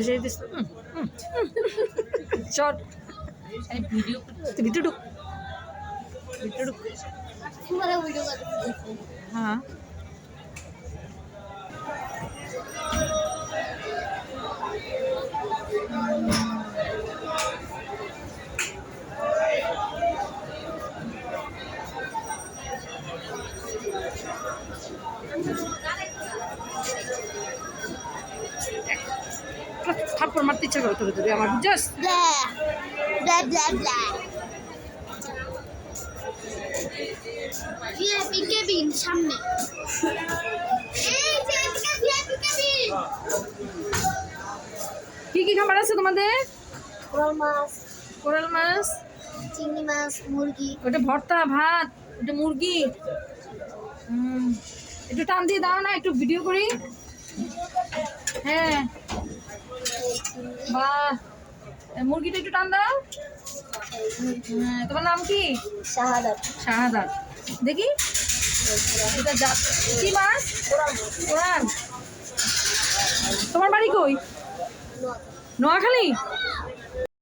সেই দিস চল video video ঢুক ভিডিও ঢুক হ্যাঁ থাপ্পড় মারতে ইচ্ছা করে তোর যদি আমার বুঝছস সামনে কি কি খাবার আছে তোমাদের? কোরাল মাছ, চিংড়ি মাছ, মুরগি। ওটা ভর্তা, ভাত, ওটা মুরগি। একটু টান দিয়ে দাও না, একটু ভিডিও করি। হ্যাঁ বাহ, মুরগিটা একটু টান দাও। হ্যাঁ, তোমার নাম কি? শাহাদাত। শাহাদাত। দেখি এটা কি মাছ? কোরাল। তোমার বাড়ি কই? নোয়াখালী।